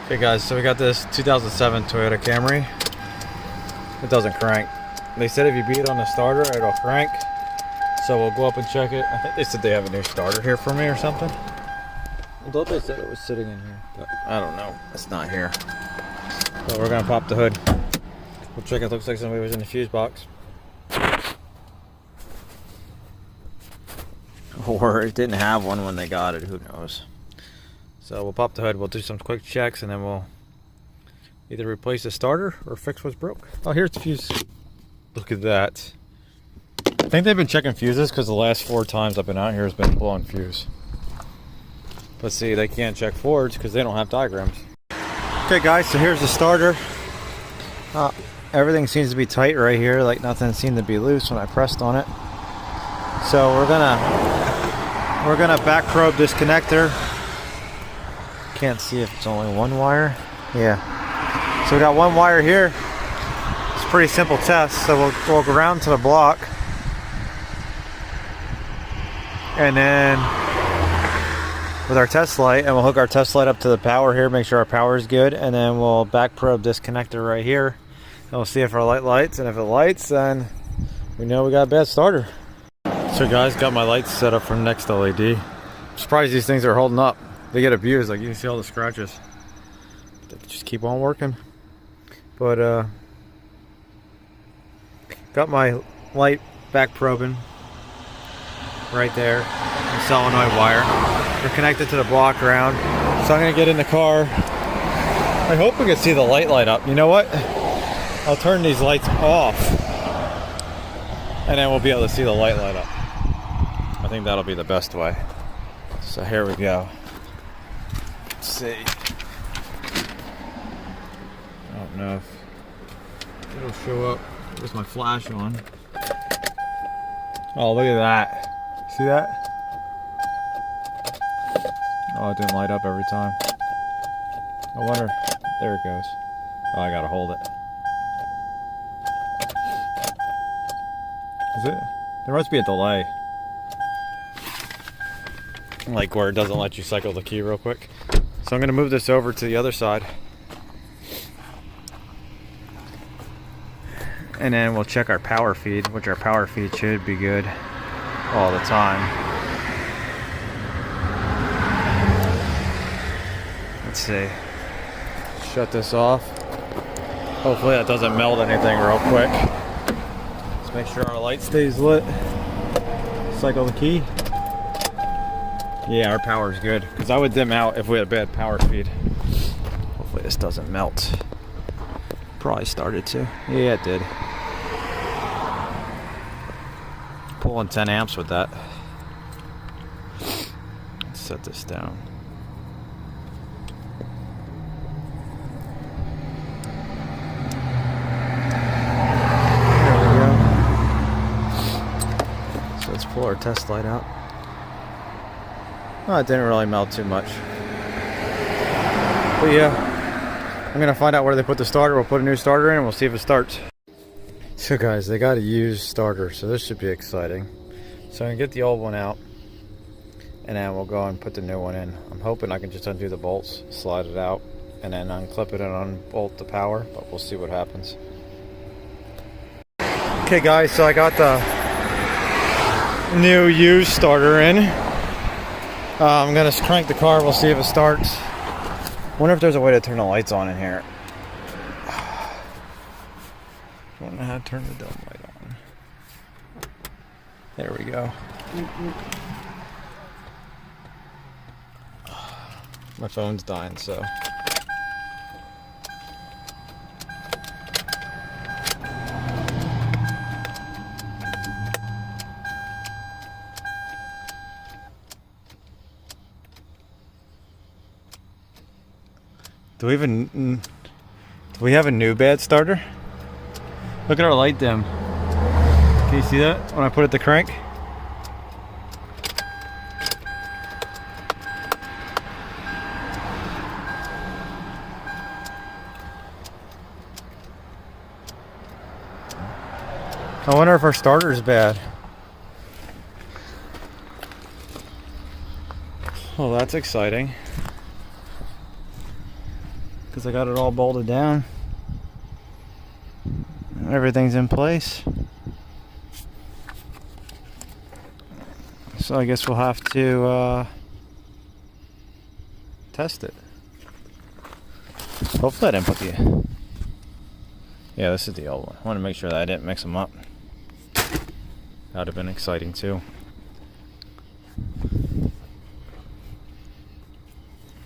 Okay guys, so we got this 2007 Toyota Camry. It doesn't crank. They said if you beat it on the starter, it'll crank. So we'll go up and check it. I think they said they have a new starter here for me or something. I thought they said it was sitting in here, but I don't know. It's not here. So we're gonna pop the hood. We'll check it. Looks like somebody was in the fuse box. Or it didn't have one when they got it, who knows. So we'll pop the hood, we'll do some quick checks, and then we'll either replace the starter or fix what's broke. Oh, here's the fuse. Look at that. I think they've been checking fuses because the last 4 times I've been out here has been blowing fuse. But see, they can't check Fords because they don't have diagrams. Okay guys, so here's the starter. Everything seems to be tight right here, like nothing seemed to be loose when I pressed on it. So we're gonna back probe this connector. Can't see if it's only one wire. Yeah. So we got one wire here. It's a pretty simple test. So we'll go around to the block. And then with our test light, and we'll hook our test light up to the power here, make sure our power is good, and then we'll back probe this connector right here. And we'll see if our light lights, and if it lights, then we know we got a bad starter. So guys, got my lights set up from Nextled. I'm surprised these things are holding up. They get abused, like you can see all the scratches. They just keep on working. But got my light back probing right there, the solenoid wire. We're connected to the block ground. So I'm gonna get in the car. I hope we can see the light up. You know what? I'll turn these lights off, and then we'll be able to see the light up. I think that'll be the best way. So here we go. Let's see. I don't know if it'll show up. There's my flash on. Oh, look at that. See that? Oh, it didn't light up every time. I wonder. There it goes. Oh, I gotta hold it. Is it? There must be a delay. Like where it doesn't let you cycle the key real quick. So I'm going to move this over to the other side. And then we'll check our power feed, which our power feed should be good all the time. Let's see. Shut this off. Hopefully that doesn't melt anything real quick. Let's make sure our light stays lit. Cycle the key. Yeah, our power is good, because I would dim out if we had a bad power feed. Hopefully this doesn't melt. Probably started to. Yeah, it did. Pulling 10 amps with that. Let's set this down. There we go. So let's pull our test light out. Oh, it didn't really melt too much. But yeah, I'm gonna find out where they put the starter. We'll put a new starter in and we'll see if it starts. So guys, they got a used starter, so this should be exciting. So I'm gonna get the old one out, and then we'll go and put the new one in. I'm hoping I can just undo the bolts, slide it out, and then unclip it and unbolt the power, but we'll see what happens. Okay guys, so I got the new used starter in. I'm gonna crank the car, we'll see if it starts. Wonder if there's a way to turn the lights on in here. Don't know how to turn the dome light on. There we go. My phone's dying, so. Do we have a new bad starter? Look at our light dim. Can you see that when I put it to crank? I wonder if our starter is bad. Well, that's exciting. because I got it all bolted down. Everything's in place. So I guess we'll have to test it. Hopefully I didn't put the... Yeah, this is the old one. I want to make sure that I didn't mix them up. That would have been exciting too.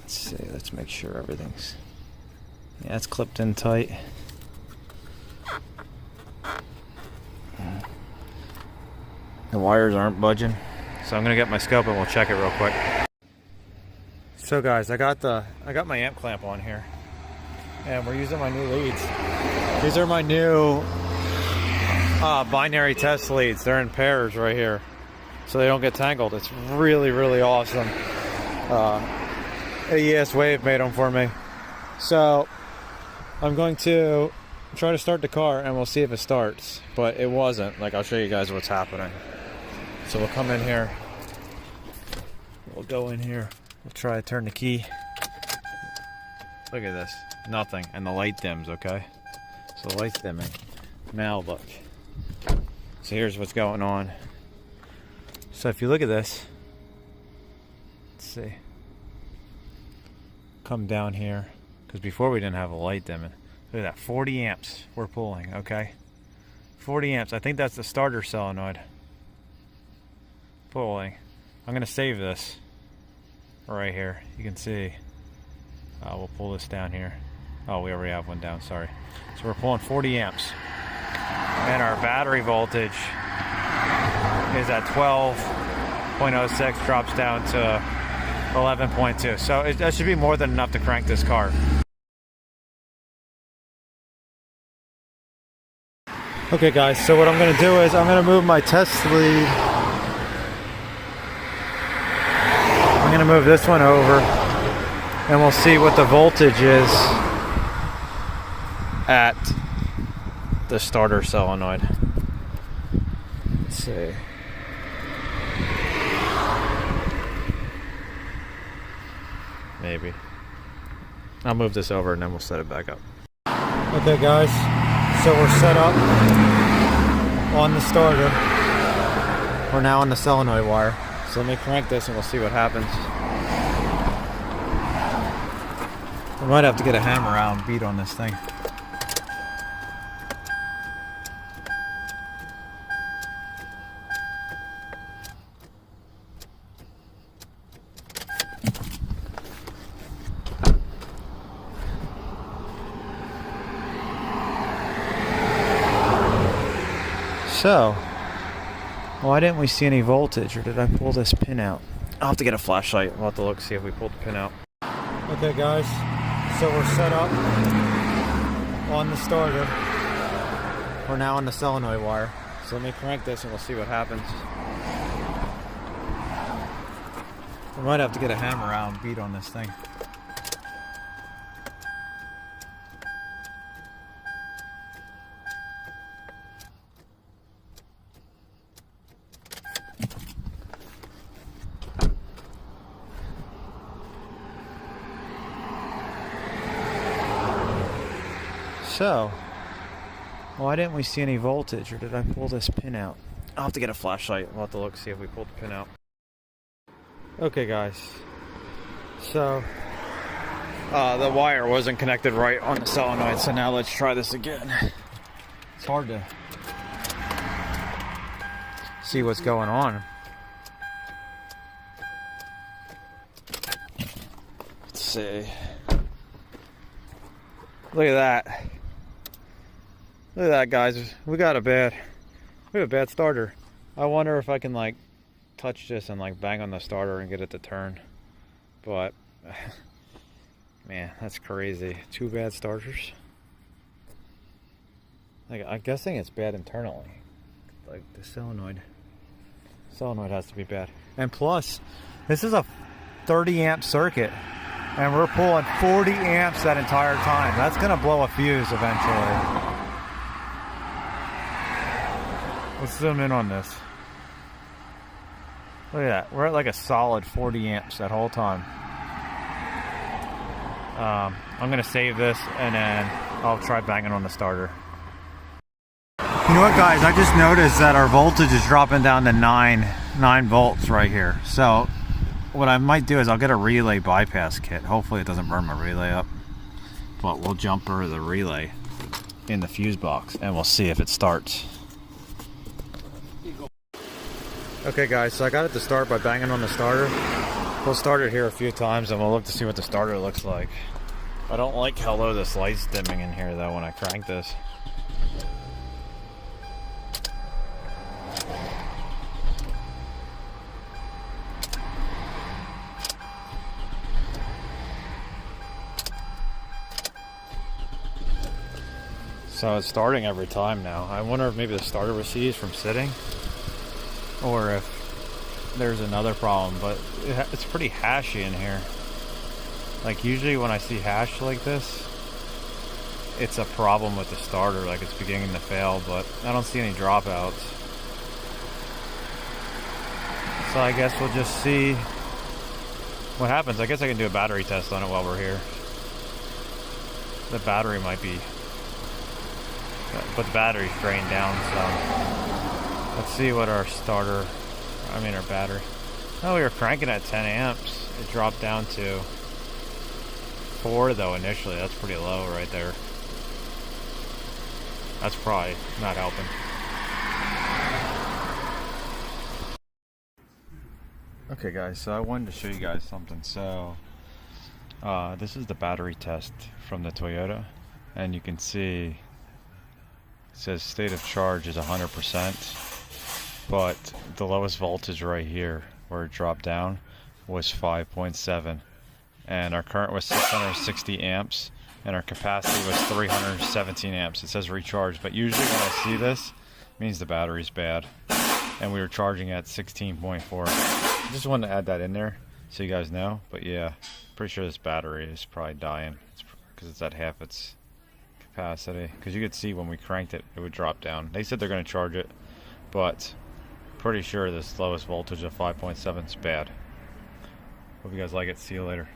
Let's see, let's make sure everything's... Yeah, it's clipped in tight. The wires aren't budging. So I'm gonna get my scope and we'll check it real quick. So guys, I got my amp clamp on here. And we're using my new leads. These are my new binary test leads. They're in pairs right here, so they don't get tangled. It's really, really awesome. AES Wave made them for me. So I'm going to try to start the car and we'll see if it starts. But it wasn't. Like, I'll show you guys what's happening. So we'll come in here. We'll go in here. We'll try to turn the key. Look at this. Nothing. And the light dims, okay? So the light's dimming. Now look. So here's what's going on. So if you look at this, let's see. Come down here, because before we didn't have a light dimming. Look at that, 40 amps we're pulling, okay? 40 amps. I think that's the starter solenoid. Pulling. I'm gonna save this right here. You can see. We'll pull this down here. Oh, we already have one down, sorry. So we're pulling 40 amps. And our battery voltage is at 12.06, drops down to 11.2. So that should be more than enough to crank this car. Okay guys, so what I'm gonna do is I'm gonna move my test lead. I'm gonna move this one over and we'll see what the voltage is at the starter solenoid. Let's see. Maybe. I'll move this over and then we'll set it back up. Okay guys, so we're set up on the starter. We're now on the solenoid wire. So let me crank this and we'll see what happens. I might have to get a hammer out and beat on this thing. So, why didn't we see any voltage, or did I pull this pin out? I'll have to get a flashlight. We'll have to look, see if we pulled the pin out. Okay guys, so we're set up on the starter. We're now on the solenoid wire. So let me crank this and we'll see what happens. I might have to get a hammer out and beat on this thing. So, why didn't we see any voltage, or did I pull this pin out? I'll have to get a flashlight. We'll have to look, see if we pulled the pin out. Okay guys, so the wire wasn't connected right on the solenoid, so now let's try this again. It's hard to see what's going on. Let's see. Look at that. Look at that, guys. We have a bad starter. I wonder if I can like touch this and like bang on the starter and get it to turn. But man, that's crazy. 2 bad starters. Like, I'm guessing it's bad internally. Like the solenoid has to be bad. And plus, this is a 30 amp circuit. And we're pulling 40 amps that entire time. That's gonna blow a fuse eventually. Let's zoom in on this. Look at that. We're at like a solid 40 amps that whole time. I'm gonna save this and then I'll try banging on the starter. You know what, guys, I just noticed that our voltage is dropping down to 9 volts right here. So what I might do is I'll get a relay bypass kit. Hopefully it doesn't burn my relay up, but we'll jumper the relay in the fuse box and we'll see if it starts. Okay guys, so I got it to start by banging on the starter. We'll start it here a few times and we'll look to see what the starter looks like. I don't like how low this light's dimming in here though when I crank this. So it's starting every time now. I wonder if maybe the starter receives from sitting, or if there's another problem, but it's pretty hashy in here. Like usually when I see hash like this, it's a problem with the starter, like it's beginning to fail, but I don't see any dropouts. So I guess we'll just see what happens. I guess I can do a battery test on it while we're here. The battery might be, but the battery's drained down, so let's see what our starter, our battery. Oh, we were cranking at 10 amps. It dropped down to 4 though initially. That's pretty low right there. That's probably not helping. Okay guys, so I wanted to show you guys something. So this is the battery test from the Toyota, and you can see it says state of charge is 100%, but the lowest voltage right here where it dropped down was 5.7, and our current was 660 amps and our capacity was 317 amps. It says recharge, but usually when I see this, it means the battery's bad, and we were charging at 16.4. I just wanted to add that in there so you guys know. But yeah, pretty sure this battery is probably dying because it's at half its capacity, because you could see when we cranked it, it would drop down. They said they're going to charge it, but pretty sure this lowest voltage of 5.7 is bad. Hope you guys like it. See you later.